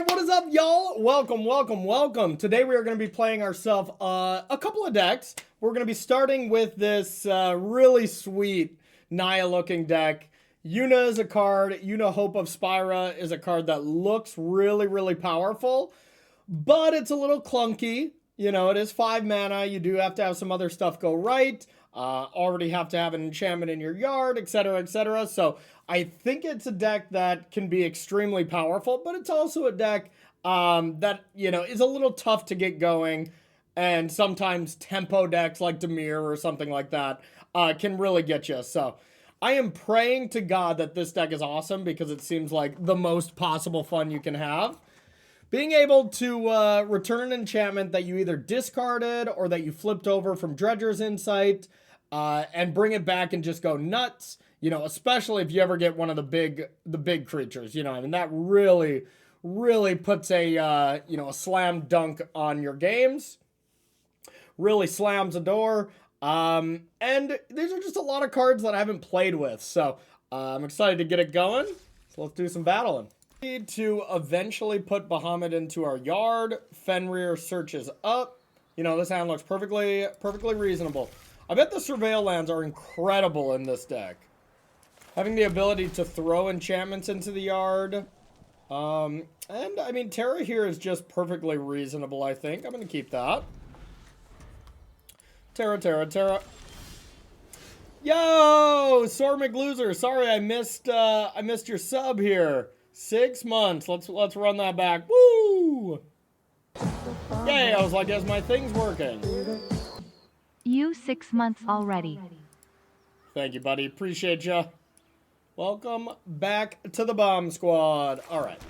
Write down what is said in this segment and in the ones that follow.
Alright, what is up, y'all? Welcome, welcome, welcome. Today we are going to be playing ourselves a couple of decks. We're going to be starting with this really sweet Naya-looking deck. Yuna is a card. Yuna Hope of Spira is a card that looks really, really powerful, but it's a little clunky. You know, it is 5 mana. You do have to have some other stuff go right. Already have to have an enchantment in your yard, etc., etc. So I think it's a deck that can be extremely powerful, but it's also a deck that, you know, is a little tough to get going. And sometimes tempo decks like Dimir or something like that can really get you. So I am praying to God that this deck is awesome because it seems like the most possible fun you can have. Being able to return an enchantment that you either discarded or that you flipped over from Dredger's Insight and bring it back and just go nuts, you know, especially if you ever get one of the big creatures, you know, I mean, that really, really puts a, you know, a slam dunk on your games, really slams a door, and these are just a lot of cards that I haven't played with, so I'm excited to get it going, so let's do some battling. Need to eventually put Bahamut into our yard. Fenrir searches up. You know, this hand looks perfectly reasonable. I bet the Surveil lands are incredible in this deck. Having the ability to throw enchantments into the yard. And, I mean, Terra here is just perfectly reasonable, I think. I'm going to keep that. Terra. Yo! Sor McLoser. Sorry, I missed your sub here. 6 months. Let's run that back. Woo! Yay! I was like, is my thing's working? You 6 months already. Thank you, buddy. Appreciate ya. Welcome back to the bomb squad. All right.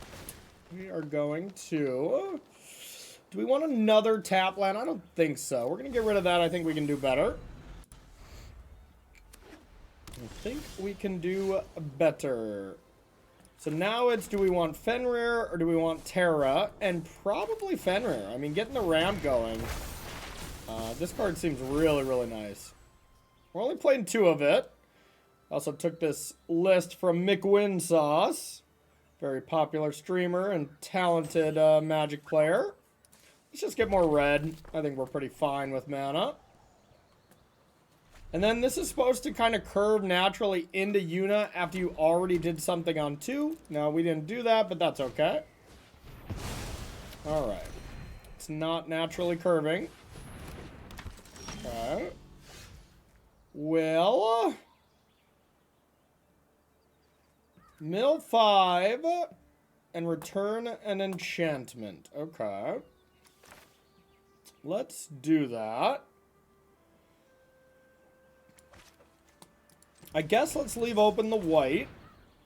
We are going to... Do we want another tap land? I don't think so. We're going to get rid of that. I think we can do better. I think we can do better. So now it's, do we want Fenrir or do we want Terra? And probably Fenrir. I mean, getting the ramp going. This card seems really, really nice. We're only playing 2 of it. Also took this list from Mick Winsauce. Very popular streamer and talented Magic player. Let's just get more red. I think we're pretty fine with mana. And then this is supposed to kind of curve naturally into Yuna after you already did something on 2. No, we didn't do that, but that's okay. Alright. It's not naturally curving. Okay. Well. Mill 5 and return an enchantment. Okay. Let's do that. I guess let's leave open the white.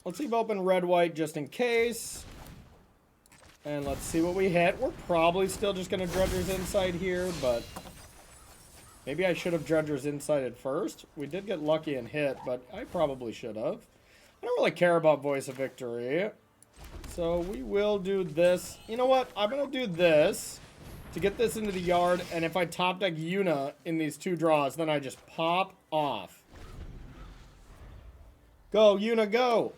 Let's leave open red-white just in case. And let's see what we hit. We're probably still just going to Dredger's Insight here, but maybe I should have Dredger's Insighted first. We did get lucky and hit, but I probably should have. I don't really care about Voice of Victory. So we will do this. You know what? I'm going to do this to get this into the yard. And if I top deck Yuna in these 2 draws, then I just pop off. Go, Yuna, go!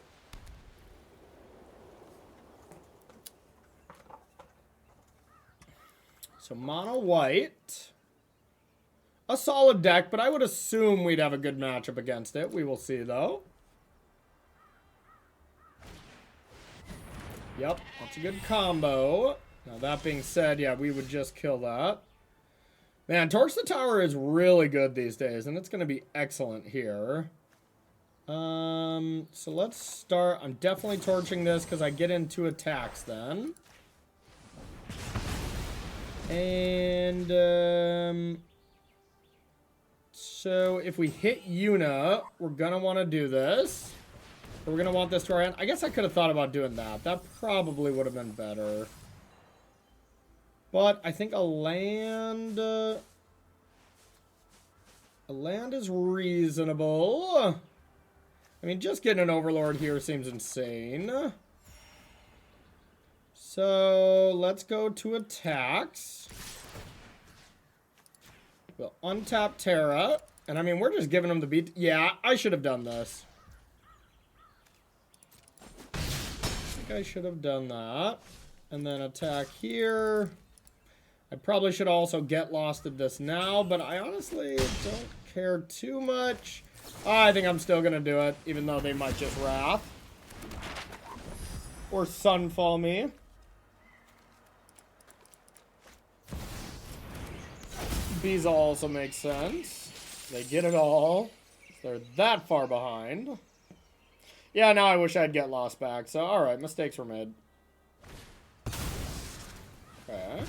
So, mono white. A solid deck, but I would assume we'd have a good matchup against it. We will see, though. Yep, that's a good combo. Now, that being said, yeah, we would just kill that. Man, Torch the Tower is really good these days, and it's going to be excellent here. So let's start. I'm definitely torching this because I get into attacks then. And, so if we hit Yuna, we're going to want to do this. We're going to want this to our hand. I guess I could have thought about doing that. That probably would have been better. But I think a land is reasonable. I mean, just getting an Overlord here seems insane. So, let's go to attacks. We'll untap Terra. And I mean, we're just giving him the beat. Yeah, I should have done this. I think I should have done that. And then attack here. I probably should also get lost at this now, but I honestly don't care too much. I think I'm still gonna do it, even though they might just Wrath. Or Sunfall me. Bees also make sense. They get it all. They're that far behind. Yeah, now I wish I'd get lost back. So, alright, mistakes were made. Okay.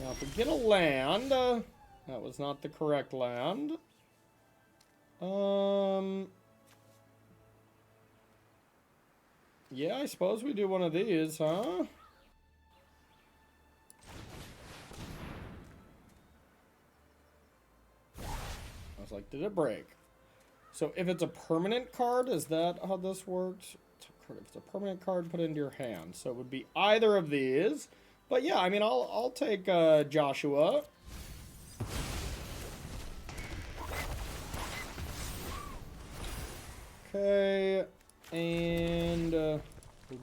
Now, if we get a land, that was not the correct land. Yeah, I suppose we do one of these, huh? I was like, did it break? So if it's a permanent card, is that how this works? If it's a permanent card, put it into your hand. So it would be either of these. But yeah, I mean, I'll take Joshua. Okay, and we'll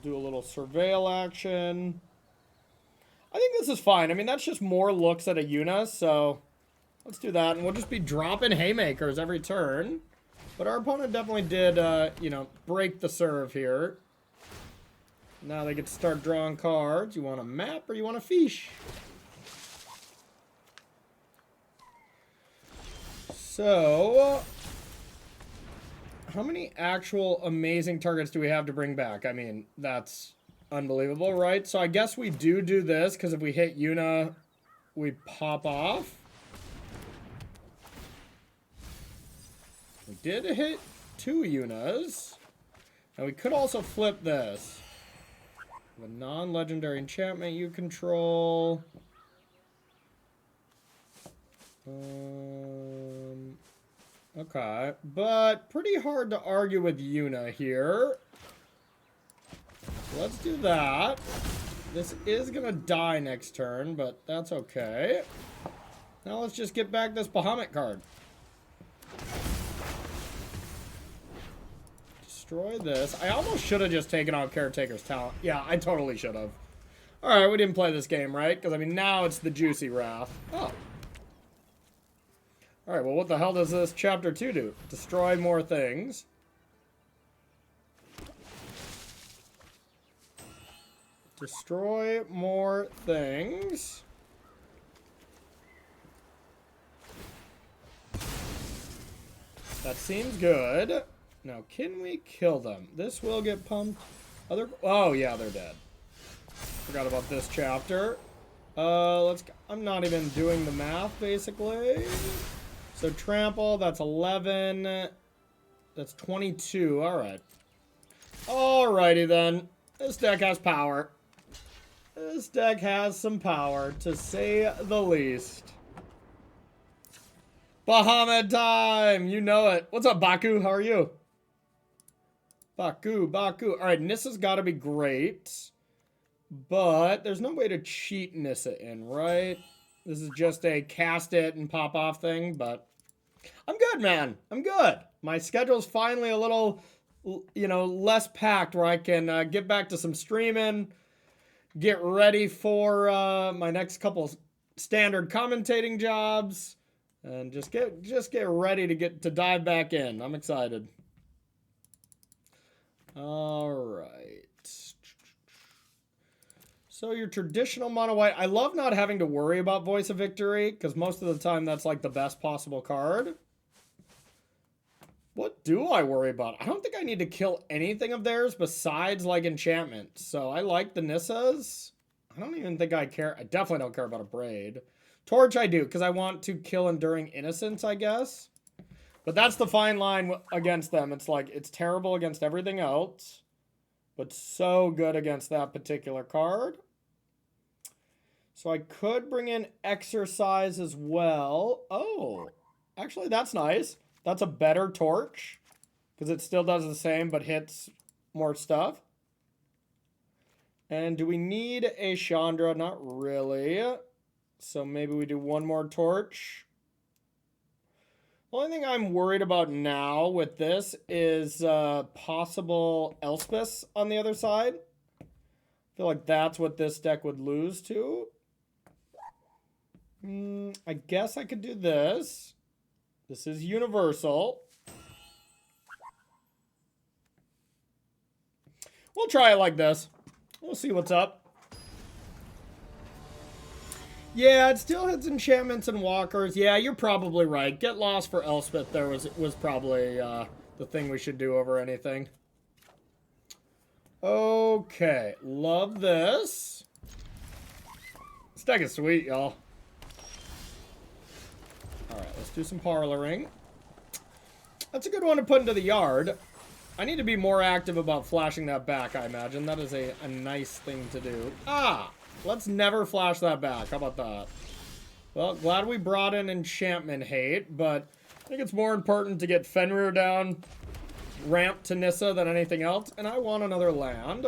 do a little surveil action. I think this is fine. I mean, that's just more looks at a Yuna, so let's do that. And we'll just be dropping haymakers every turn. But our opponent definitely did, you know, break the serve here. Now they get to start drawing cards. You want a map or you want a fish? So, how many actual amazing targets do we have to bring back? I mean, that's unbelievable, right? So I guess we do this, because if we hit Yuna, we pop off. We did hit 2 Yunas. And we could also flip this. A non-legendary enchantment you control. Okay, but pretty hard to argue with Yuna here. So let's do that. This is gonna die next turn, but that's okay. Now let's just get back this Bahamut card. Destroy this. I almost should have just taken out Caretaker's Talent. Yeah, I totally should have. Alright, we didn't play this game, right? Because, I mean, now it's the juicy Wrath. Oh. Alright, well, what the hell does this Chapter 2 do? Destroy more things. Destroy more things. That seems good. Now, can we kill them? This will get pumped. Oh, yeah, they're dead. Forgot about this chapter. I'm not even doing the math, basically. So, trample, that's 11. That's 22. All right. Alrighty, then. This deck has power. This deck has some power, to say the least. Bahamut time! You know it. What's up, Baku? How are you? Baku. Alright, Nissa's gotta be great. But there's no way to cheat Nissa in, right? This is just a cast it and pop off thing, but I'm good, man. I'm good. My schedule's finally a little, you know, less packed where I can get back to some streaming, get ready for my next couple standard commentating jobs, and just get ready to dive back in. I'm excited. All right. So your traditional mono white. I love not having to worry about Voice of Victory, because most of the time that's like the best possible card. What do I worry about? I don't think I need to kill anything of theirs besides like enchantment. So I like the Nissas. I don't even think I care. I definitely don't care about a Braid. Torch I do, because I want to kill Enduring Innocence, I guess. But that's the fine line against them. It's like, it's terrible against everything else, but so good against that particular card. So I could bring in Exercise as well. Oh, actually that's nice. That's a better Torch, because it still does the same, but hits more stuff. And do we need a Chandra? Not really. So maybe we do one more Torch. The only thing I'm worried about now with this is possible Elspeth on the other side. feel like that's what this deck would lose to. I guess I could do this. This is universal. We'll try it like this. We'll see what's up. Yeah, it still hits enchantments and walkers. Yeah, you're probably right. Get Lost for Elspeth there was probably the thing we should do over anything. Okay, love this. This deck is sweet, y'all. Alright, let's do some parloring. That's a good one to put into the yard. I need to be more active about flashing that back, I imagine. That is a nice thing to do. Ah! Let's never flash that back. How about that? Well, glad we brought in enchantment hate, but I think it's more important to get Fenrir down, ramp to Nissa than anything else, and I want another land.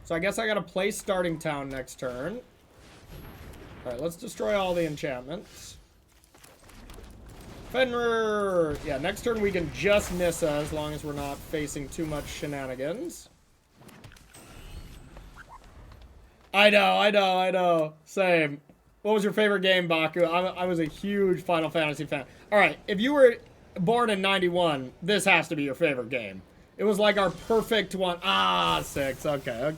So I guess I gotta play starting town next turn. Alright, let's destroy all the enchantments. Fenrir! Yeah, next turn we can just Nissa as long as we're not facing too much shenanigans. I know. Same. What was your favorite game, Baku? I was a huge Final Fantasy fan. Alright, if you were born in 91, this has to be your favorite game. It was like our perfect one. Ah, 6. Okay.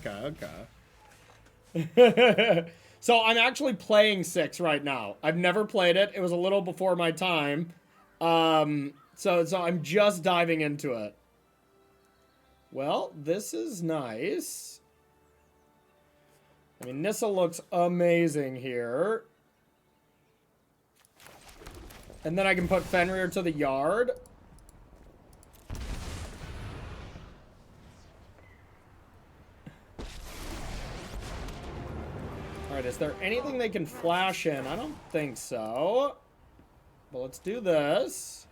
So I'm actually playing 6 right now. I've never played it. It was a little before my time. So I'm just diving into it. Well, this is nice. I mean, Nissa looks amazing here. And then I can put Fenrir to the yard. Alright, is there anything they can flash in? I don't think so. But let's do this.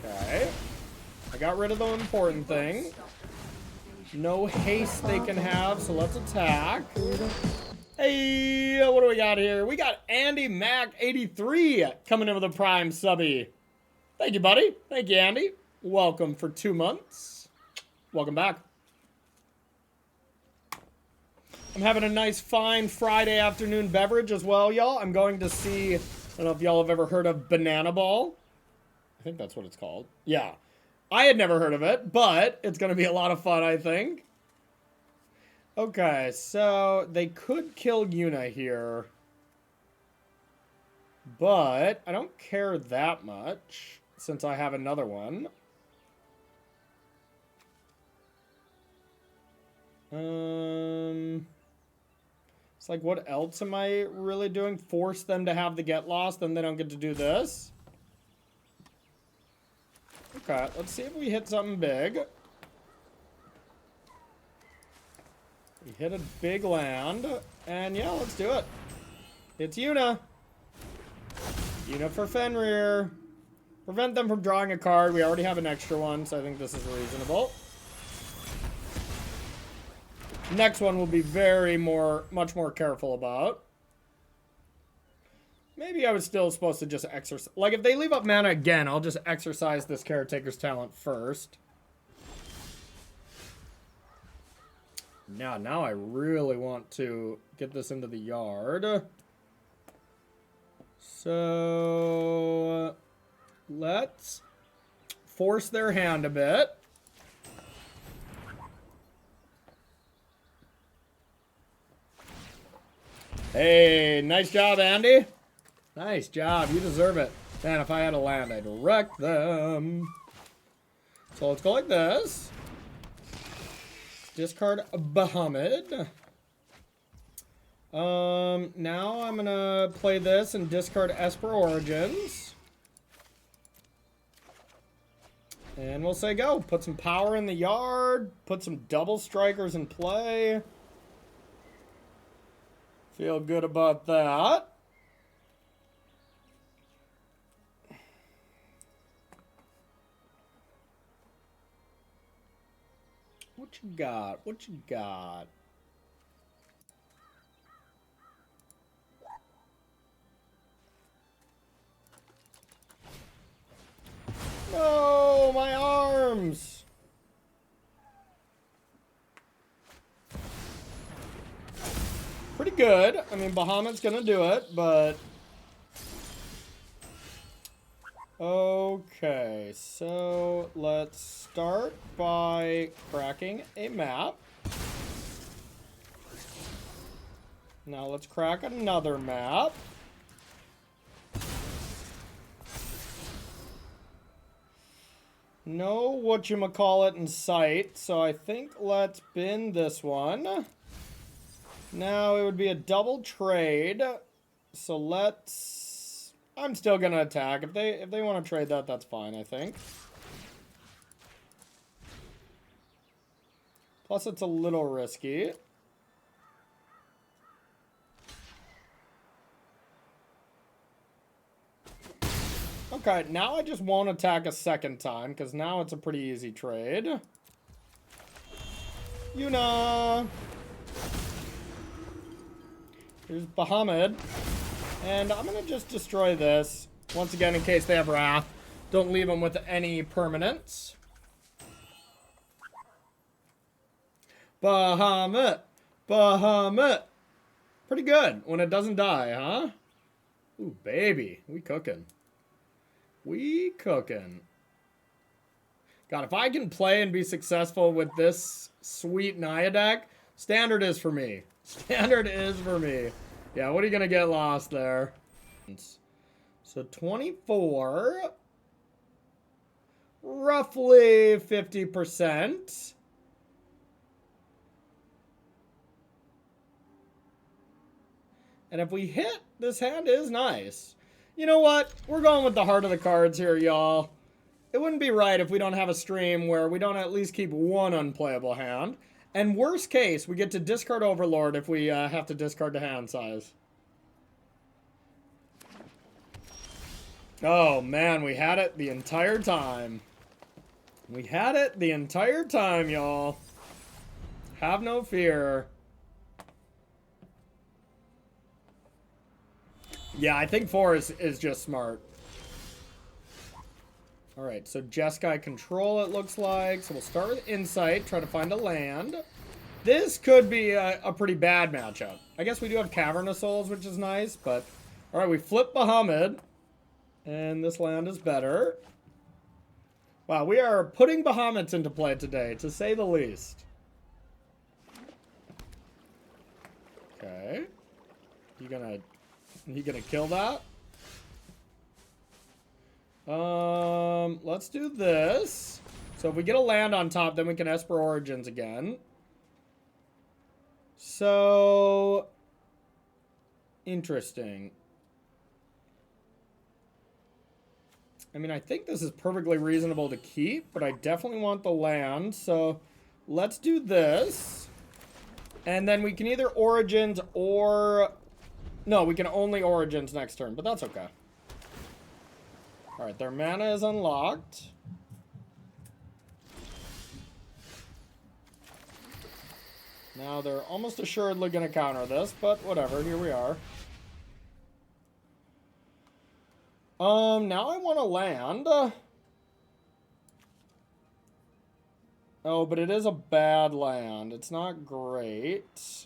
Okay. I got rid of the important thing. No haste they can have, so let's attack. Hey, what do we got here? We got Andy Mac 83 coming in with a prime subby. Thank you, buddy. Thank you, Andy. Welcome for 2 months. Welcome back. I'm having a nice, fine Friday afternoon beverage as well, y'all. I'm going to see, I don't know if y'all have ever heard of Banana Ball. I think that's what it's called. Yeah. I had never heard of it, but it's going to be a lot of fun, I think. Okay, so they could kill Yuna here. But I don't care that much since I have another one. It's like, what else am I really doing? Force them to have the get lost, then they don't get to do this. Okay, let's see if we hit something big. We hit a big land, and yeah, let's do it. It's Yuna. Yuna for Fenrir. Prevent them from drawing a card. We already have an extra one, so I think this is reasonable. Next one will be much more careful about. Maybe I was still supposed to just exercise. Like, if they leave up mana again, I'll just exercise this Caretaker's Talent first. Now I really want to get this into the yard. So let's force their hand a bit. Hey, nice job, Andy. Nice job. You deserve it. Man, if I had a land, I'd wreck them. So let's go like this. Discard Bahamut. Now I'm gonna play this and discard Esper Origins. And we'll say go. Put some power in the yard. Put some double strikers in play. Feel good about that. What you got? What you got? No, my arms. good. I mean, Bahamut's gonna do it, but... Okay, so let's start by cracking a map. Now let's crack another map. No whatchamacallit in sight, so I think let's bin this one. Now it would be a double trade, so let's... I'm still gonna attack. If they want to trade that, that's fine, I think. Plus it's a little risky. Okay, now I just won't attack a second time, because now it's a pretty easy trade. Yuna! Here's Bahamut. And I'm going to just destroy this. Once again, in case they have Wrath. Don't leave them with any permanents. Bahamut! Bahamut! Pretty good when it doesn't die, huh? Ooh, baby. We cooking. We cooking. God, if I can play and be successful with this sweet Naya deck, standard is for me. Standard is for me. Yeah, what are you going to get lost there? So 24. Roughly 50%. And if we hit, this hand is nice. You know what? We're going with the heart of the cards here, y'all. It wouldn't be right if we don't have a stream where we don't at least keep one unplayable hand. And worst case, we get to discard Overlord if we have to discard the hand size. Oh, man, we had it the entire time. We had it the entire time, y'all. Have no fear. Yeah, I think 4 is just smart. Alright, so Jeskai control, it looks like. So we'll start with Insight, try to find a land. This could be a pretty bad matchup. I guess we do have Cavern of Souls, which is nice, but... Alright, we flip Bahamut. And this land is better. Wow, we are putting Bahamuts into play today, to say the least. Okay. You gonna kill that? Let's do this. So if we get a land on top, then we can Esper Origins again. So... Interesting. I mean, I think this is perfectly reasonable to keep, but I definitely want the land. So let's do this. And then we can either Origins or... No, we can only Origins next turn, but that's okay. Alright, their mana is unlocked. Now they're almost assuredly going to counter this, but whatever, here we are. Now I want to land. Oh, but it is a bad land. It's not great.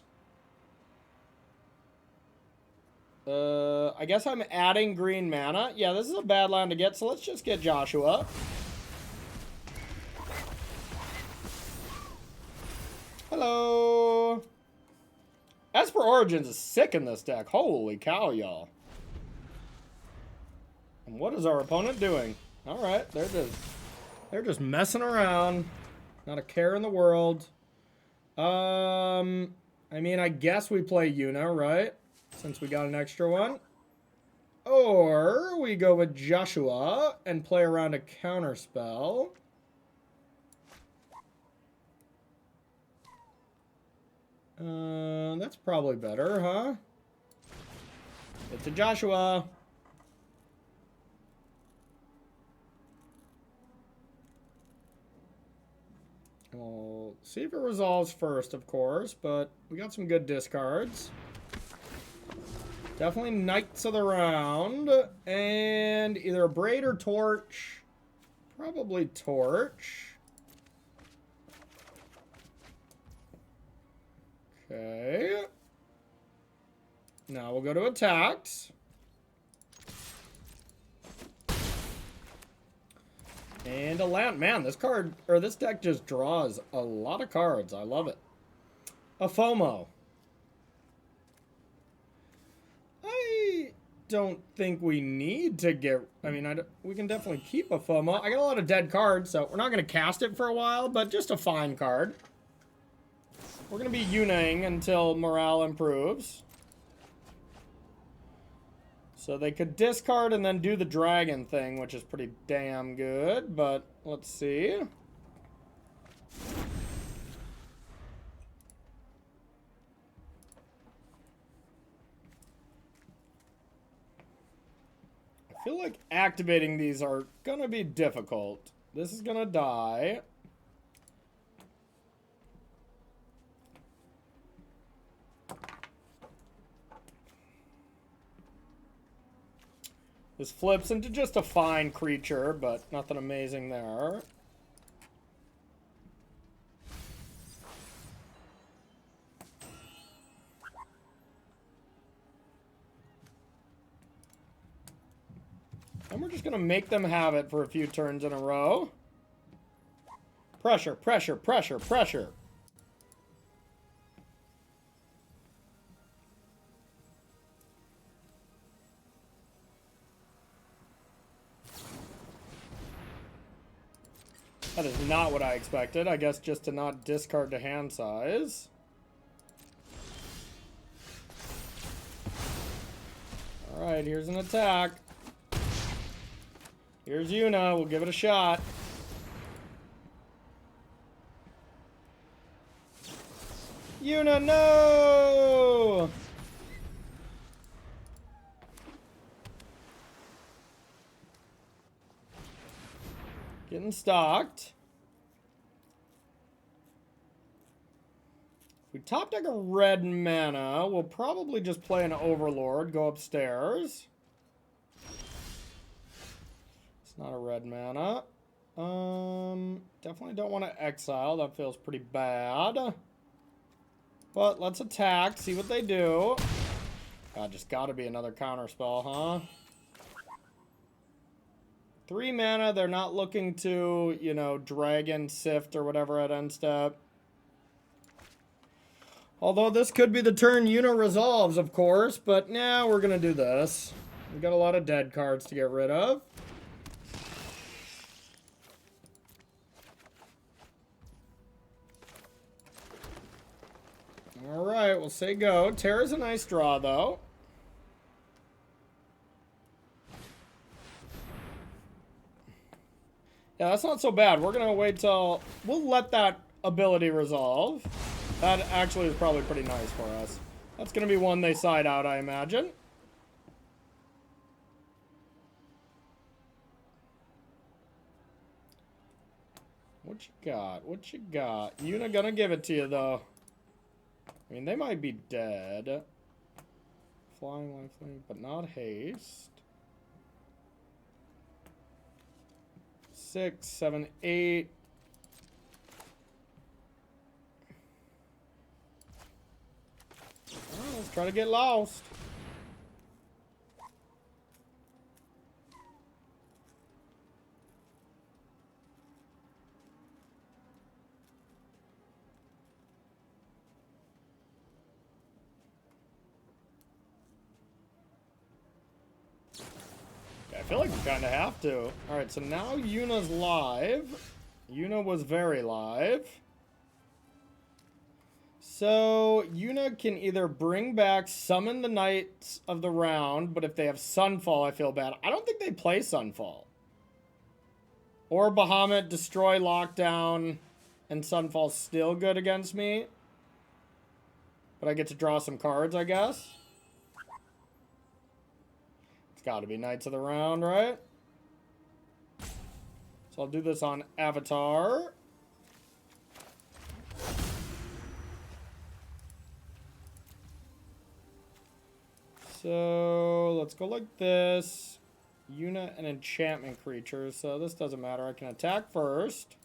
I guess I'm adding green mana. Yeah, this is a bad land to get, so let's just get Joshua. Hello. Esper Origins is sick in this deck. Holy cow, y'all. And what is our opponent doing? Alright, they're just messing around. Not a care in the world. I mean, I guess we play Yuna, right? Since we got an extra one. Or we go with Joshua and play around a counter spell. That's probably better, huh? It's a Joshua. We'll see if it resolves first, of course, but we got some good discards. Definitely Knights of the Round. And either a Braid or Torch. Probably Torch. Okay. Now we'll go to attacks. And a land. Man, this card, or this deck just draws a lot of cards. I love it. A FOMO. I don't think we need to get... I mean, we can definitely keep a FOMO. I got a lot of dead cards, so we're not going to cast it for a while, but just a fine card. We're going to be Yunaing until morale improves. So they could discard and then do the dragon thing, which is pretty damn good, but let's see. I feel like activating these are gonna be difficult. This is gonna die. This flips into just a fine creature, but nothing amazing there. And we're just going to make them have it for a few turns in a row. Pressure, pressure, pressure, pressure. That is not what I expected. I guess just to not discard to hand size. Alright, here's an attack. Here's Yuna. We'll give it a shot. Yuna, no! Getting stocked. If we top deck a red mana, we'll probably just play an Overlord, go upstairs. It's not a red mana. Definitely don't want to exile. That feels pretty bad. But let's attack, see what they do. God, just gotta be another counter spell, huh? 3 mana, they're not looking to, you know, Dragon, Sift, or whatever at end step. Although this could be the turn Yuna resolves, of course, but nah, we're gonna do this. We've got a lot of dead cards to get rid of. Alright, we'll say go. Terra's a nice draw, though. Yeah, that's not so bad. We're gonna wait till... We'll let that ability resolve. That actually is probably pretty nice for us. That's gonna be one they side out, I imagine. What you got? What you got? Yuna gonna give it to you, though. I mean, they might be dead. Flying, lifelink, but not haste. 6, 7, 8. Oh, let's try to get lost. I feel like we kind of have to. Alright, so now Yuna's live. Yuna was very live. So, Yuna can either bring back Summon the Knights of the Round, but if they have Sunfall, I feel bad. I don't think they play Sunfall. Or Bahamut, Destroy, Lockdown, and Sunfall's still good against me. But I get to draw some cards, I guess. Gotta be Knights of the Round, right? So I'll do this on Avatar. So let's go like this. Yuna and enchantment creatures, so this doesn't matter. I can attack first.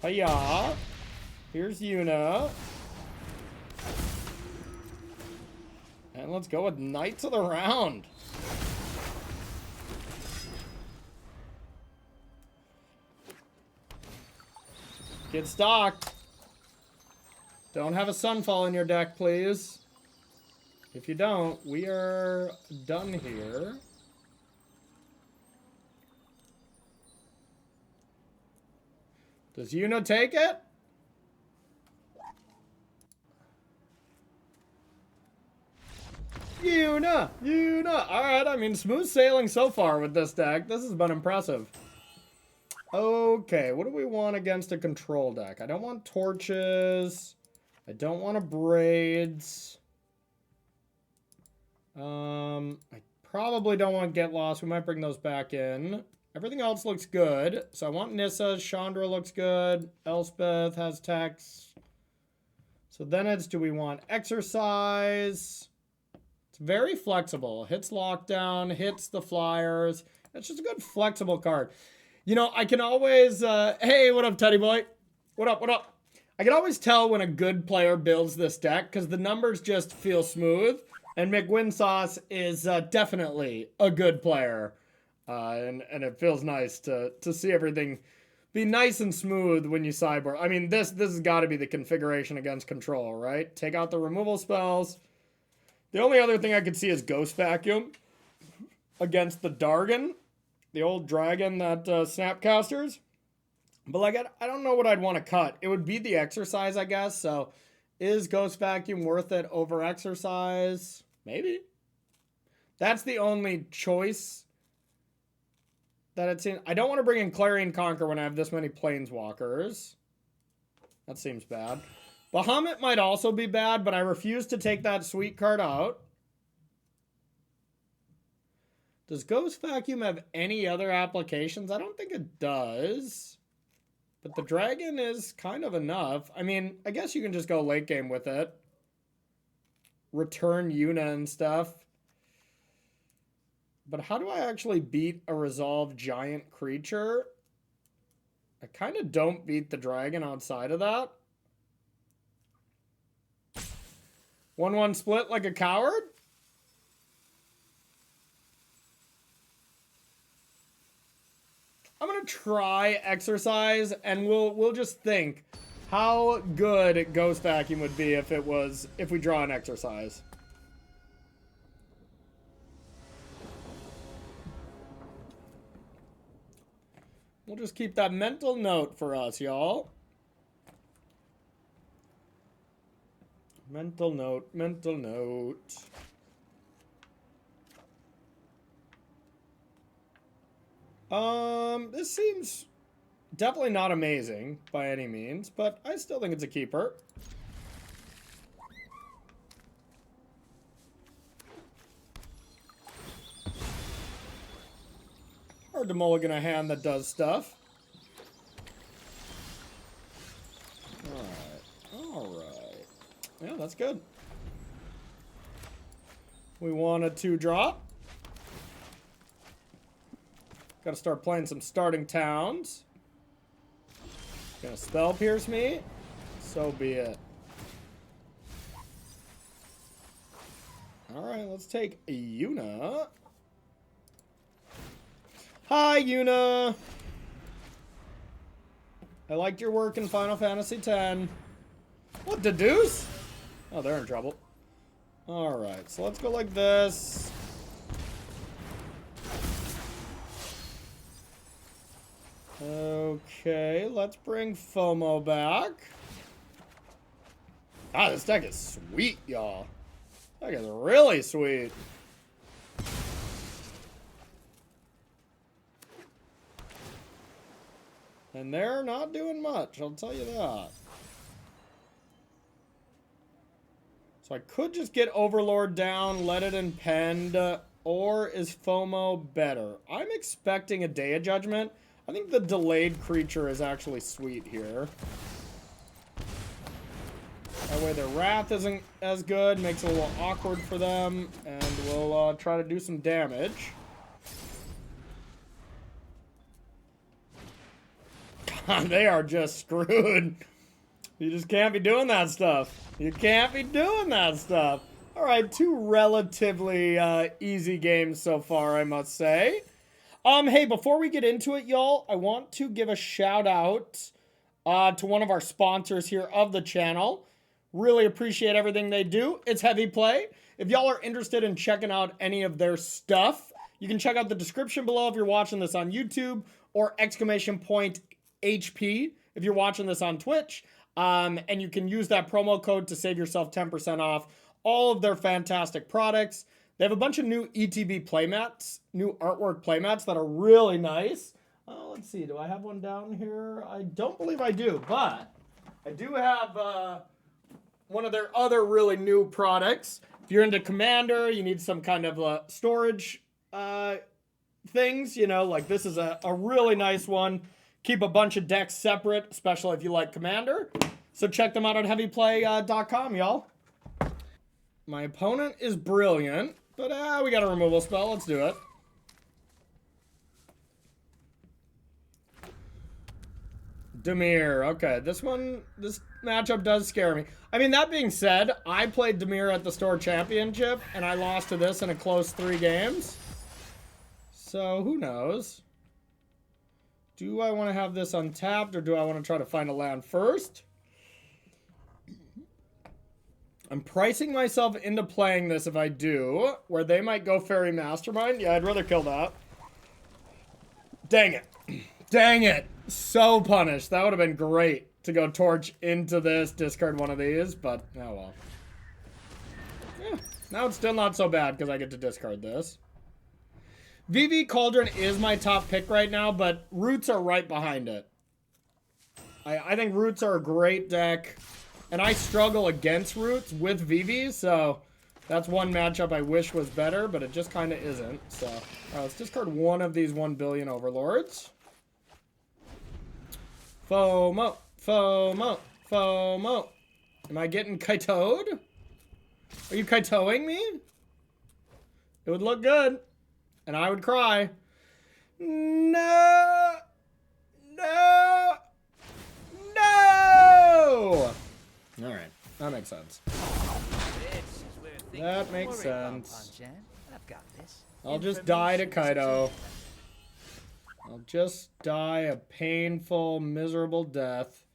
Hiya! Here's Yuna. And let's go with Knights of the Round. Get stocked. Don't have a Sunfall in your deck, please. If you don't, we are done here. Does Yuna take it? Yuna! Alright, I mean, smooth sailing so far with this deck. This has been impressive. Okay, what do we want against a control deck? I don't want torches. I don't want a braids. I probably don't want Get Lost. We might bring those back in. Everything else looks good. So I want Nissa. Chandra looks good. Elspeth has text. So then it's, do we want Exercise? It's very flexible. Hits Lockdown, hits the Flyers. It's just a good flexible card. You know, I can always, hey, what up, Teddy boy? What up? I can always tell when a good player builds this deck because the numbers just feel smooth. And McWinsauce is definitely a good player. And it feels nice to see everything be nice and smooth when you sideboard. I mean, this has got to be the configuration against control, right? Take out the removal spells. The only other thing I could see is Ghost Vacuum against the Dargon, the old dragon that Snapcasters. But like, I don't know what I'd want to cut. It would be the Exercise, I guess. So is Ghost Vacuum worth it over Exercise? Maybe. That's the only choice that it seems. I don't want to bring in Clarion Conquer when I have this many Planeswalkers. That seems bad. Bahamut might also be bad, but I refuse to take that sweet card out. Does Ghost Vacuum have any other applications? I don't think it does. But the dragon is kind of enough. I mean, I guess you can just go late game with it. Return Yuna and stuff. But how do I actually beat a resolved giant creature? I kind of don't beat the dragon outside of that. 1-1 split like a coward? I'm gonna try Exercise, and we'll just think how good Ghost Vacuum would be if we draw an Exercise. We'll just keep that mental note for us, y'all. Mental note, mental note. This seems definitely not amazing by any means, but I still think it's a keeper. Hard to mulligan a hand that does stuff. Alright. Yeah, that's good. We want a 2-drop. Gotta start playing some starting towns. Gonna Spell Pierce me? So be it. Alright, let's take Yuna. Hi, Yuna! I liked your work in Final Fantasy X. What, the deuce? Oh, they're in trouble. Alright, so let's go like this. Okay, let's bring FOMO back. Ah, this deck is sweet, y'all. This deck is really sweet. And they're not doing much, I'll tell you that. So I could just get Overlord down, let it impend, or is FOMO better? I'm expecting a Day of Judgment. I think the delayed creature is actually sweet here. That way their Wrath isn't as good, makes it a little awkward for them, and we'll try to do some damage. God, they are just screwed. You just can't be doing that stuff. You can't be doing that stuff. All right, two relatively easy games so far, I must say. Hey, before we get into it, y'all, I want to give a shout out to one of our sponsors here of the channel. Really appreciate everything they do. It's Heavy Play. If y'all are interested in checking out any of their stuff, you can check out the description below if you're watching this on YouTube, or !HP if you're watching this on Twitch. And you can use that promo code to save yourself 10% off all of their fantastic products. They have a bunch of new ETB playmats, new artwork playmats that are really nice. Let's see, do I have one down here? I don't believe I do, but I do have one of their other really new products. If you're into Commander, you need some kind of storage things, you know, like this is a really nice one. Keep a bunch of decks separate, especially if you like Commander. So check them out at heavyplay.com, y'all. My opponent is brilliant, but we got a removal spell. Let's do it. Dimir. Okay, this matchup does scare me. I mean, that being said, I played Dimir at the Store Championship, and I lost to this in a close 3 games. So, who knows? Do I want to have this untapped, or do I want to try to find a land first? I'm pricing myself into playing this if I do, where they might go Fairy Mastermind. Yeah, I'd rather kill that. Dang it. Dang it. So punished. That would have been great to go Torch into this, discard one of these, but oh well. Yeah, now it's still not so bad because I get to discard this. VV Cauldron is my top pick right now, but Roots are right behind it. I think Roots are a great deck, and I struggle against Roots with VV, so that's one matchup I wish was better, but it just kind of isn't. So let's discard one of these 1 billion Overlords. FOMO, FOMO, FOMO. Am I getting Kaito'd? Are you Kaito'ing me? It would look good. And I would cry. No! No! No! Alright, that makes sense. That makes sense. I'll just die to Kaido. I'll just die a painful, miserable death.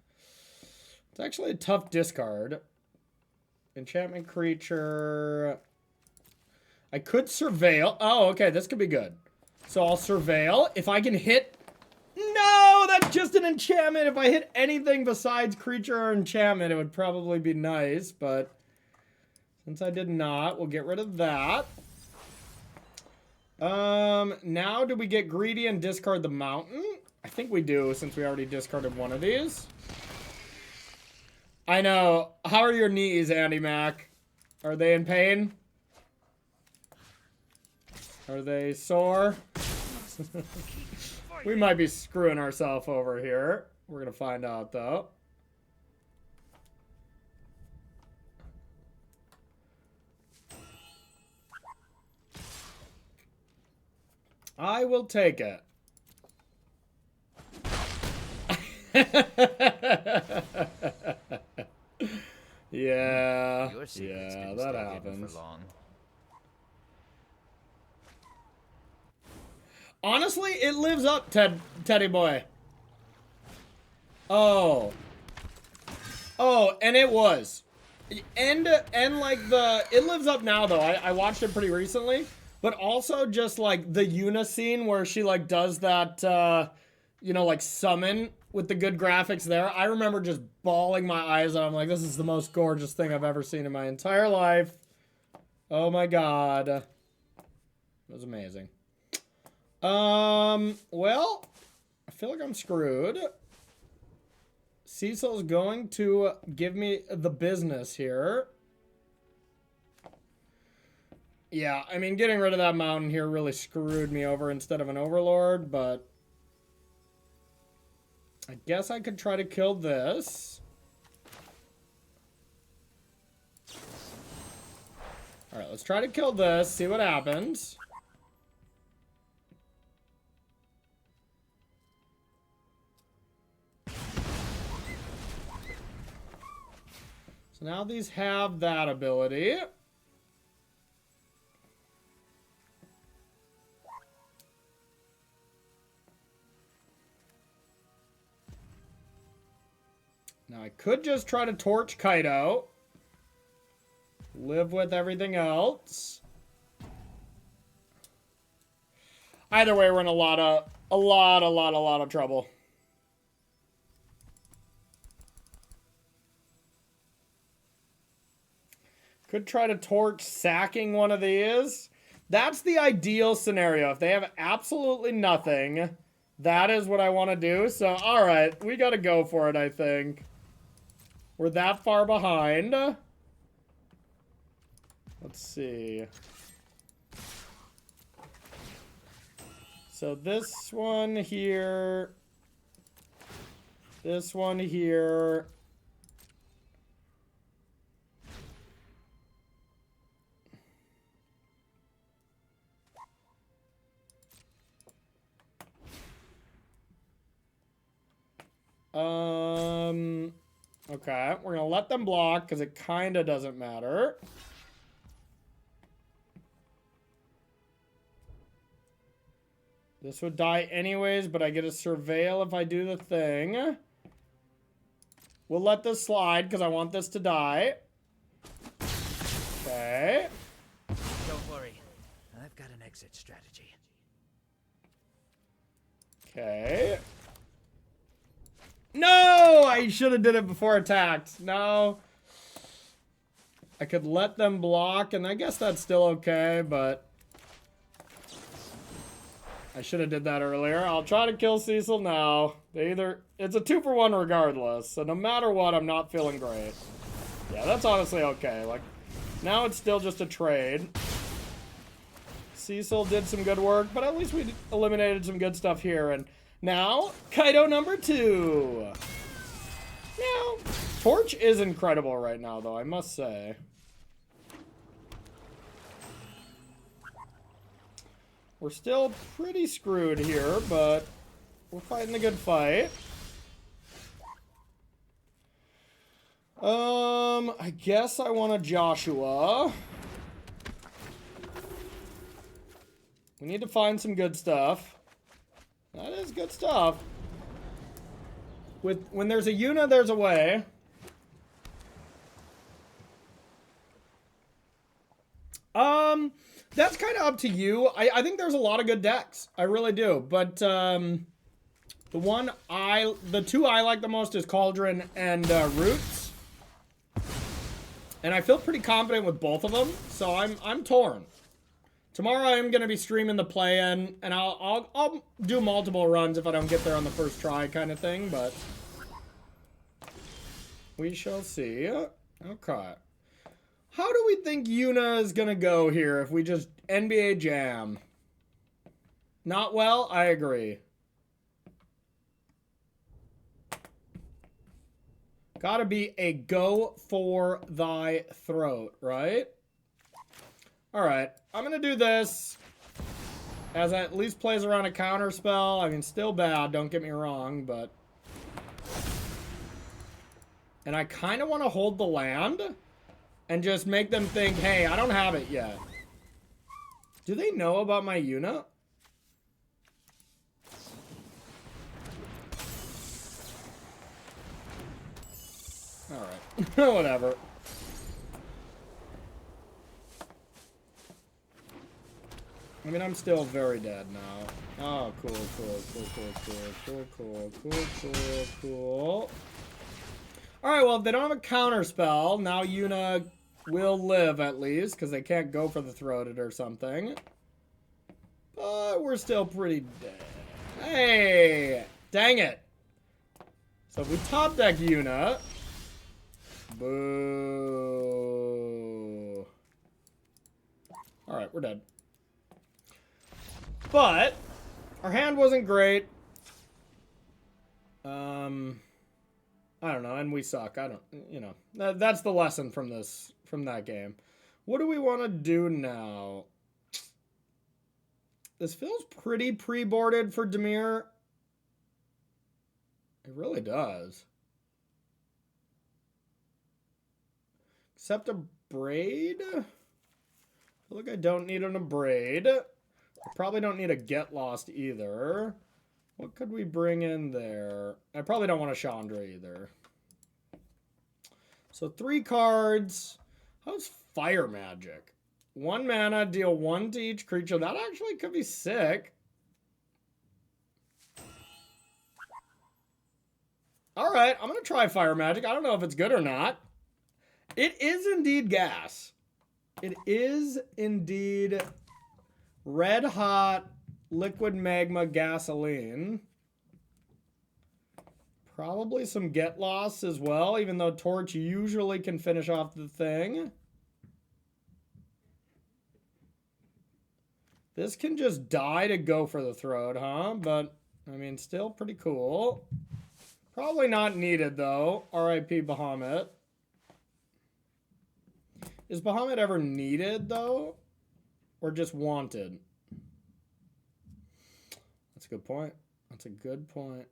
It's actually a tough discard. Enchantment creature. I could surveil. Oh, okay, this could be good. So I'll surveil. If I can hit... No, that's just an enchantment. If I hit anything besides creature or enchantment, it would probably be nice, but since I did not, we'll get rid of that. Now do we get greedy and discard the mountain? I think we do, since we already discarded one of these. I know. How are your knees, Andy Mac? Are they in pain? Are they sore? We might be screwing ourselves over here. We're gonna find out, though. I will take it. Yeah, that happens. Honestly, it lives up, Teddy boy. Oh, and it was. And like it lives up now though. I watched it pretty recently. But also just like the Yuna scene where she like does that, you know, like summon with the good graphics there. I remember just bawling my eyes out. I'm like, this is the most gorgeous thing I've ever seen in my entire life. Oh my God. It was amazing. Well, I feel like I'm screwed. Cecil's going to give me the business here. Yeah, I mean, getting rid of that mountain here really screwed me over instead of an Overlord, but I guess I could try to kill this. All right, let's try to kill this, see what happens. So now these have that ability. Now I could just try to torch Kaido. Live with everything else. Either way, we're in a lot of trouble. Could try to torch sacking one of these. That's the ideal scenario. If they have absolutely nothing, that is what I want to do. So, alright, we gotta go for it, I think. We're that far behind. Let's see. So this one here. This one here. Okay, we're gonna let them block because it kind of doesn't matter. This would die anyways, but I get a surveil if I do the thing. We'll let this slide because I want this to die. Okay. Don't worry, I've got an exit strategy. Okay. No! I should have did it before attacked. No. I could let them block, and I guess that's still okay, but I should have did that earlier. I'll try to kill Cecil now. It's a 2-for-1 regardless, so no matter what, I'm not feeling great. Yeah, that's honestly okay. Like, now it's still just a trade. Cecil did some good work, but at least we eliminated some good stuff here, and now, Kaido number 2. Now, Torch is incredible right now, though, I must say. We're still pretty screwed here, but we're fighting a good fight. I guess I want a Joshua. We need to find some good stuff. That is good stuff. When there's a Yuna, there's a way. That's kind of up to you. I think there's a lot of good decks. I really do. But the two I like the most is Cauldron and Roots. And I feel pretty confident with both of them, so I'm torn. Tomorrow I'm gonna be streaming the play-in, and I'll do multiple runs if I don't get there on the first try, kind of thing. But we shall see. Okay. How do we think Yuna is gonna go here if we just NBA Jam? Not well? I agree. Gotta be a go for thy throat, right? Alright, I'm gonna do this. As I at least plays around a counter spell. I mean, still bad, don't get me wrong, but... And I kind of want to hold the land. And just make them think, hey, I don't have it yet. Do they know about my Yuna? Alright. Whatever. I mean, I'm still very dead now. Oh, cool. Alright, well, if they don't have a counter spell, now Yuna will live at least, because they can't go for the throated or something. But we're still pretty dead. Hey! Dang it! So if we top deck Yuna... Boo. Alright, we're dead. But, our hand wasn't great. I don't know, and we suck. I don't, you know. That's the lesson from that game. What do we want to do now? This feels pretty pre-boarded for Dimir. It really does. Except a braid? I feel like I don't need an braid. I probably don't need a get lost either. What could we bring in there? I probably don't want a Chandra either. So 3 cards. How's Fire Magic? 1 mana, deal 1 to each creature. That actually could be sick. Alright, I'm going to try Fire Magic. I don't know if it's good or not. It is indeed gas. It is indeed red hot liquid magma gasoline. Probably some get loss as well, even though Torch usually can finish off the thing. This can just die to go for the throat, huh? But, I mean, still pretty cool. Probably not needed, though. R.I.P. Bahamut. Is Bahamut ever needed, though? Or just wanted? That's a good point. That's a good point.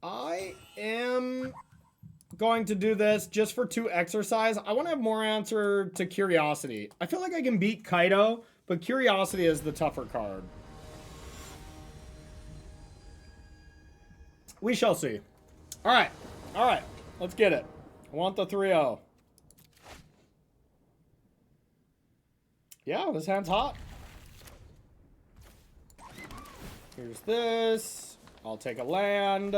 I am going to do this just for 2 exercise. I want to have more answer to Curiosity. I feel like I can beat Kaido, but Curiosity is the tougher card. We shall see. All right. All right. Let's get it. I want the 3-0. Yeah, this hand's hot. Here's this. I'll take a land.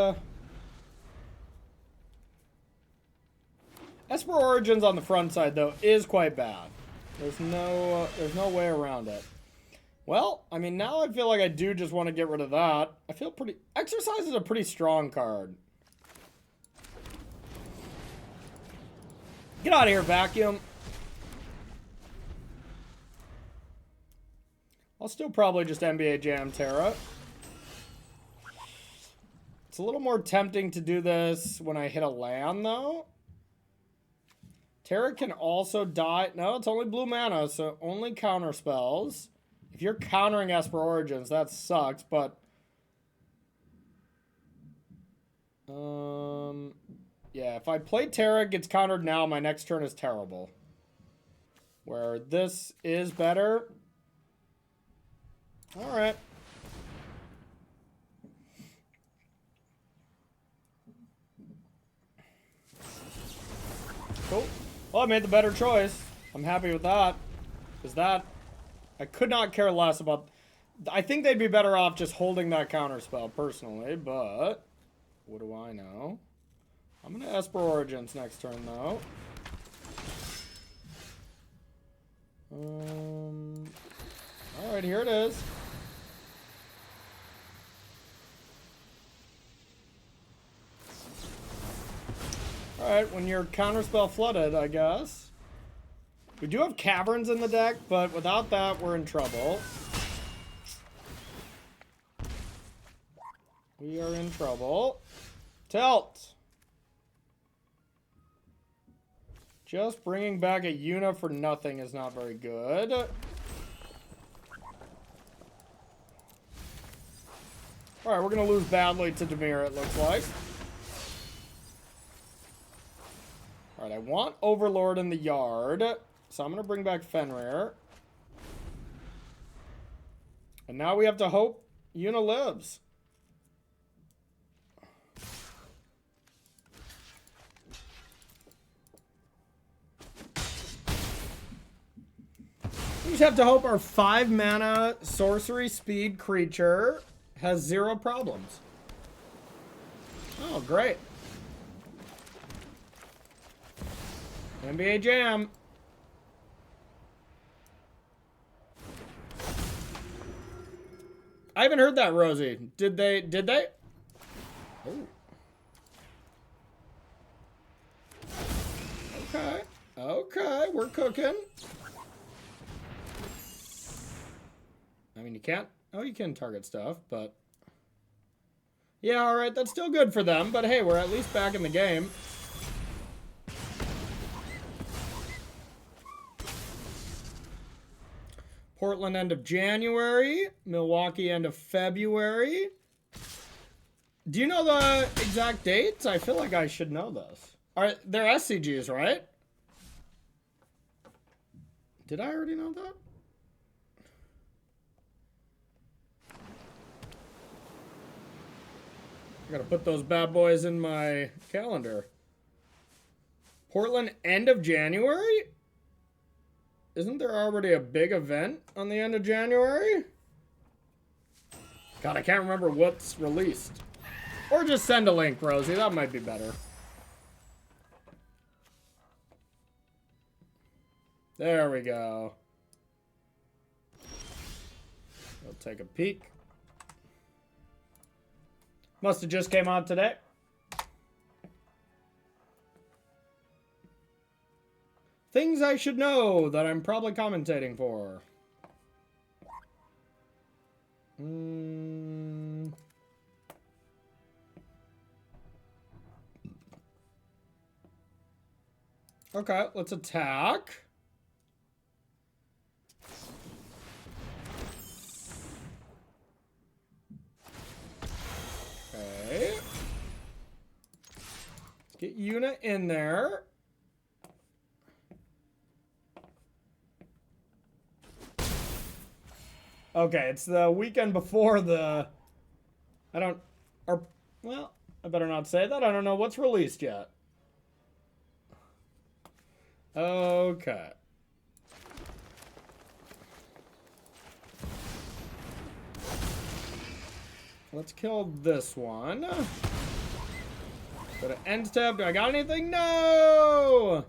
Esper Origins on the front side, though, is quite bad. There's no way around it. Well, I mean, now I feel like I do just want to get rid of that. I feel pretty... Exercise is a pretty strong card. Get out of here, Vacuum. I'll still probably just NBA Jam Terra. It's a little more tempting to do this when I hit a land, though. Terra can also die. No, it's only blue mana, so only counter spells. If you're countering Esper Origins, that sucks, but... yeah, if I play Terra, it gets countered now, my next turn is terrible. Where this is better. Alright. Cool. Well, I made the better choice. I'm happy with that. Because that... I could not care less about... I think they'd be better off just holding that counterspell, personally, but... What do I know? I'm going to Esper Origins next turn, though. Alright, here it is. Alright, when you're counterspell flooded, I guess. We do have Caverns in the deck, but without that, we're in trouble. We are in trouble. Tilt! Just bringing back a Yuna for nothing is not very good. Alright, we're going to lose badly to Dimir, it looks like. Alright, I want Overlord in the yard. So I'm going to bring back Fenrir. And now we have to hope Yuna lives. We just have to hope our 5-mana sorcery speed creature has 0 problems. Oh, great. NBA Jam. I haven't heard that, Rosie. Did they? Oh. Okay. Okay, we're cooking. I mean, you can't... Oh, you can target stuff, but... Yeah, alright, that's still good for them, but hey, we're at least back in the game. Portland end of January. Milwaukee end of February. Do you know the exact dates? I feel like I should know this. Alright, they're SCGs, right? Did I already know that? Gotta put those bad boys in my calendar. Portland, end of January? Isn't there already a big event on the end of January? God, I can't remember what's released. Or just send a link, Rosie. That might be better. There we go. We'll take a peek. Must have just came out today. Things I should know that I'm probably commentating for. Okay, let's attack. Okay. Let's get Yuna in there. Okay, it's the weekend before the... well, I better not say that. I don't know what's released yet. Okay. Let's kill this one. Go to end step. Do I got anything? No!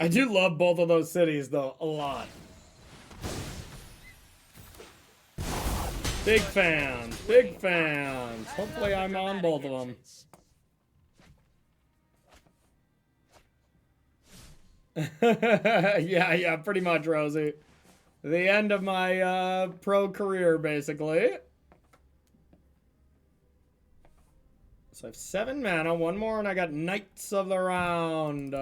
I do love both of those cities, though, a lot. Big fans, big fans. Hopefully I'm on both of them. Yeah, pretty much, Rosie. The end of my pro career, basically. So I have 7 mana, 1 more, and I got Knights of the Round.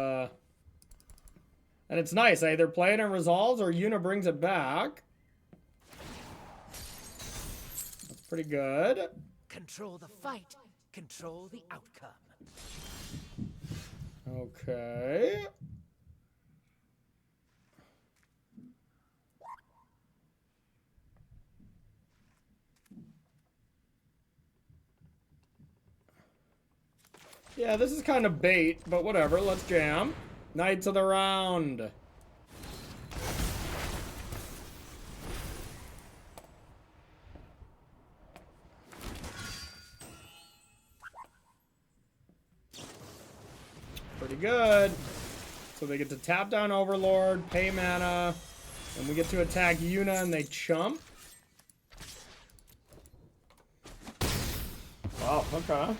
And it's nice. I either play it and resolves or Yuna brings it back. That's pretty good. Control the fight. Control the outcome. Okay. Yeah, this is kind of bait, but whatever. Let's jam. Knights of the Round. Pretty good. So they get to tap down Overlord, pay mana, and we get to attack Yuna and they chump. Oh, okay.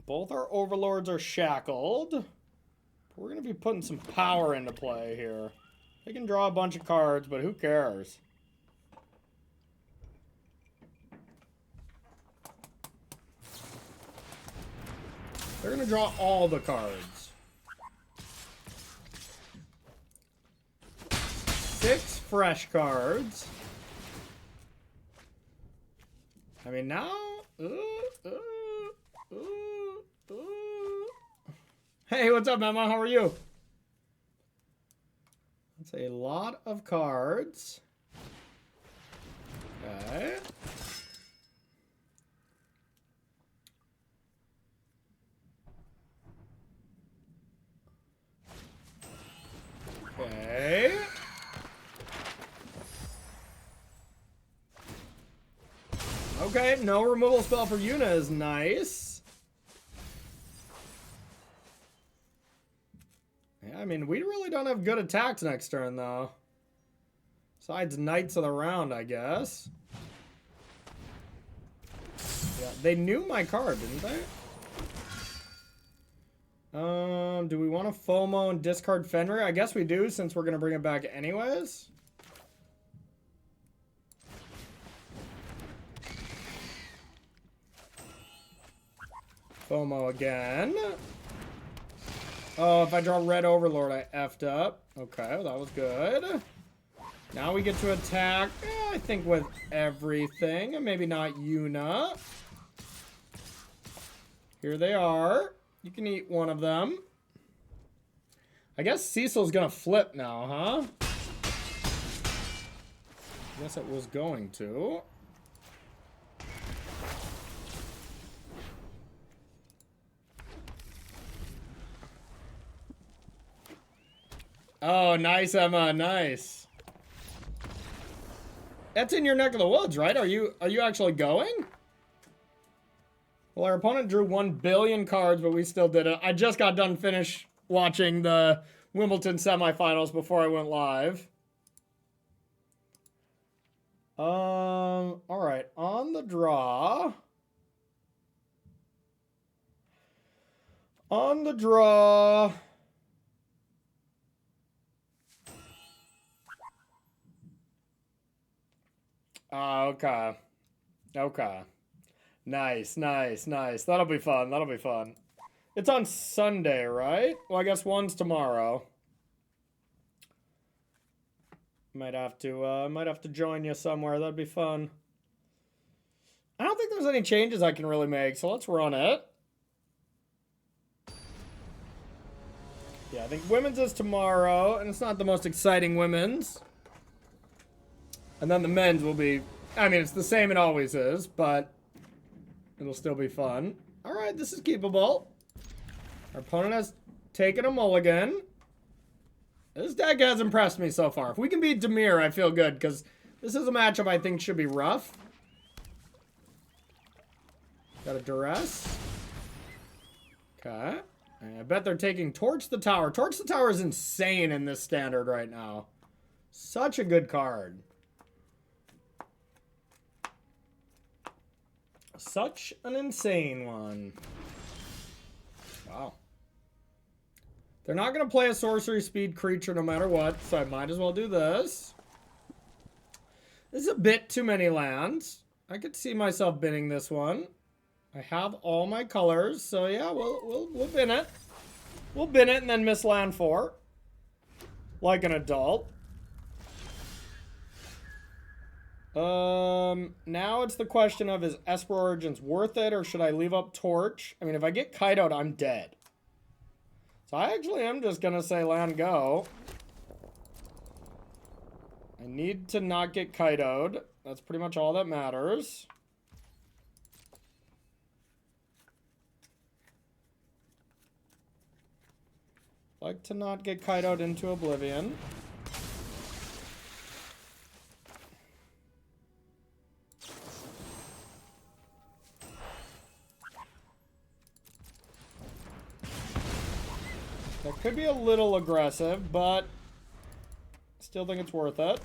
Both our Overlords are shackled. We're going to be putting some power into play here. They can draw a bunch of cards, but who cares? They're going to draw all the cards. 6 fresh cards. I mean, now... Hey, what's up, Emma? How are you? That's a lot of cards. Okay. Okay. Okay, no removal spell for Yuna is nice. I mean, we really don't have good attacks next turn, though. Besides Knights of the Round, I guess. Yeah, they knew my card, didn't they? Do we want to FOMO and discard Fenrir? I guess we do, since we're going to bring it back anyways. FOMO again. Oh, if I draw red Overlord, I effed up. Okay, well, that was good. Now we get to attack, I think, with everything. And maybe not Yuna. Here they are. You can eat one of them. I guess Cecil's gonna flip now, huh? Guess it was going to. Oh, nice, Emma, nice. That's in your neck of the woods, right? Are you actually going? Well, our opponent drew 1 billion cards, but we still did it. I just got done watching the Wimbledon semifinals before I went live. All right, on the draw. On the draw. Okay. Okay. Nice, nice, nice. That'll be fun. That'll be fun. It's on Sunday, right? Well, I guess one's tomorrow. Might have to join you somewhere. That'd be fun. I don't think there's any changes I can really make, so let's run it. Yeah, I think women's is tomorrow, and it's not the most exciting women's. And then the men's will be, I mean, it's the same it always is, but it'll still be fun. All right, this is keepable. Our opponent has taken a mulligan. This deck has impressed me so far. If we can beat Demir, I feel good, because this is a matchup I think should be rough. Got a duress. Okay. And I bet they're taking Torch the Tower. Torch the Tower is insane in this standard right now. Such a good card. Such an insane one. Wow. They're not going to play a sorcery speed creature no matter what, so I might as well do this. This is a bit too many lands. I could see myself binning this one. I have all my colors, so yeah, we'll bin it. We'll bin it and then miss land 4. Like an adult. Now it's the question of, is Esper Origins worth it, or should I leave up Torch? I mean, if I get Kiteoed, I'm dead. So I actually am just gonna say land go. I need to not get Kiteoed. That's pretty much all that matters. Like to not get Kiteoed into oblivion. That could be a little aggressive, but still think it's worth it.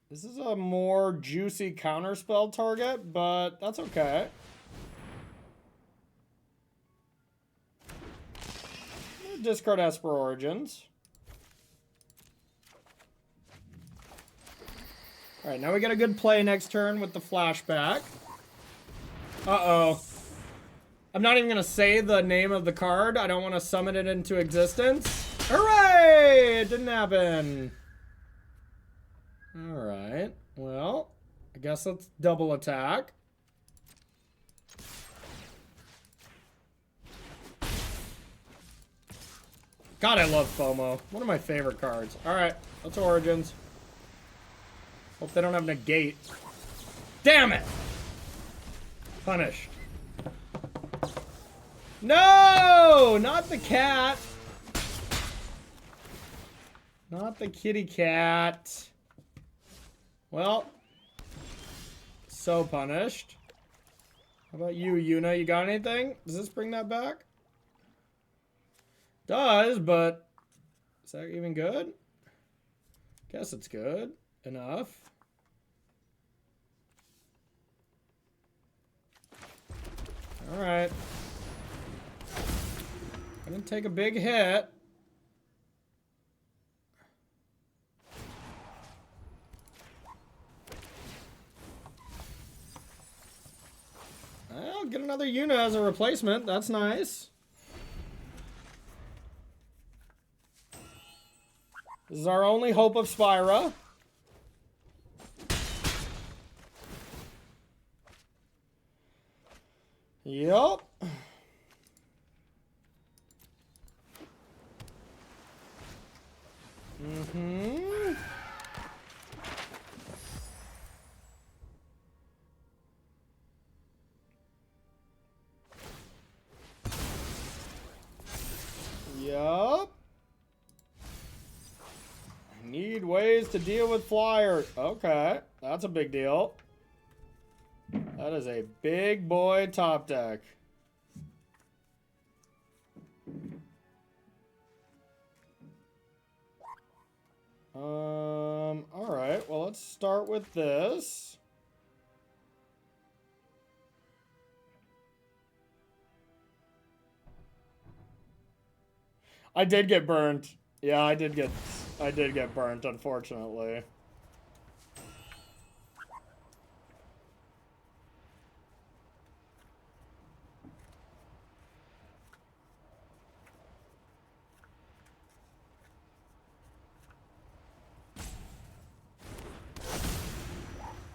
This is a more juicy counterspell target, but that's okay. Discard Esper Origins. Alright, now we got a good play next turn with the flashback. Uh-oh. I'm not even going to say the name of the card. I don't want to summon it into existence. Hooray! It didn't happen. Alright. Well, I guess let's double attack. God, I love FOMO. One of my favorite cards. Alright, that's Origins. Hope they don't have negate. Damn it! Punished. No! Not the cat. Not the kitty cat. Well. So punished. How about you, Yuna? You got anything? Does this bring that back? Does, but is that even good? Guess it's good enough. All right. I didn't take a big hit. I'll get another Yuna as a replacement. That's nice. This is our only hope of Spyra. Yup. Mm-hmm. Yup. I need ways to deal with flyers. Okay, that's a big deal. That is a big boy top deck. Alright, well, let's start with this. I did get burnt. Yeah, I did get burnt, unfortunately.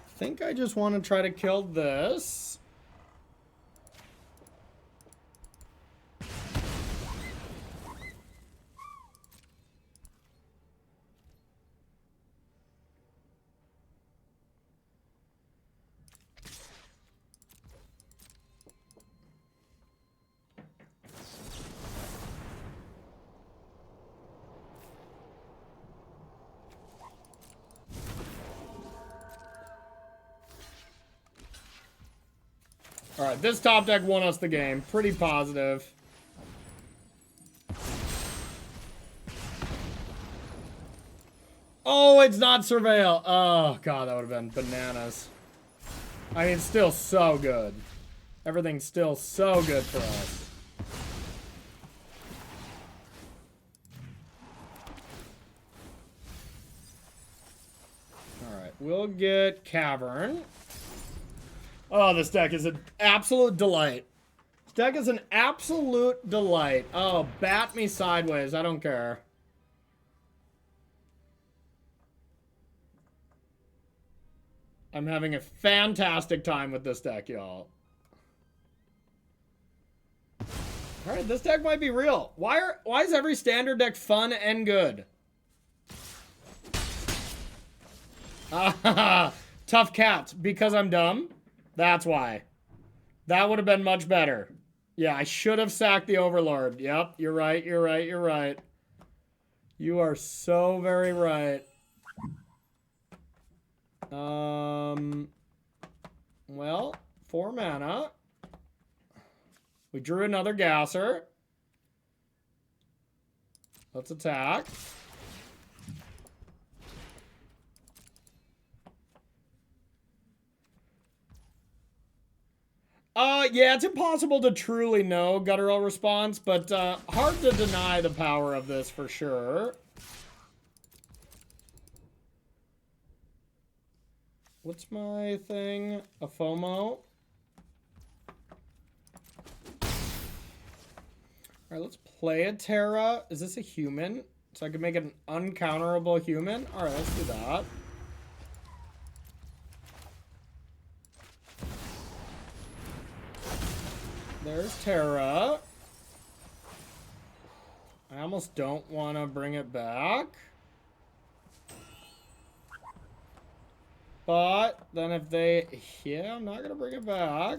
I think I just want to try to kill this. Alright, this top deck won us the game. Pretty positive. Oh, it's not Surveil. Oh, God, that would have been bananas. I mean, it's still so good. Everything's still so good for us. Alright, we'll get Cavern. Oh, this deck is an absolute delight. This deck is an absolute delight. Oh, bat me sideways. I don't care. I'm having a fantastic time with this deck, y'all. Alright, this deck might be real. Why is every standard deck fun and good? Tough cats. Because I'm dumb? That's why. That would have been much better. Yeah, I should have sacked the Overlord. Yep, you're right, you're right, you're right. You are so very right. Well, 4 mana. We drew another Gasser. Let's attack. Yeah, it's impossible to truly know guttural response, but hard to deny the power of this for sure. What's my thing? A FOMO. Alright, let's play a Terra. Is this a human? So I can make it an uncounterable human? Alright, let's do that. There's Terra. I almost don't want to bring it back. But then if they... Yeah, I'm not going to bring it back.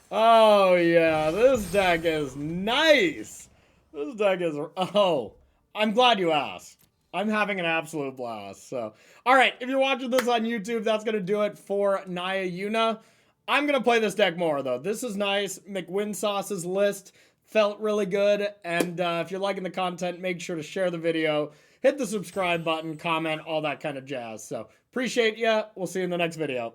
Oh, yeah. This deck is nice. This deck is... Oh, I'm glad you asked. I'm having an absolute blast. So, all right. If you're watching this on YouTube, that's going to do it for Naya Yuna. I'm going to play this deck more, though. This is nice. McWinsauce's list felt really good. And if you're liking the content, make sure to share the video. Hit the subscribe button, comment, all that kind of jazz. So, appreciate ya. We'll see you in the next video.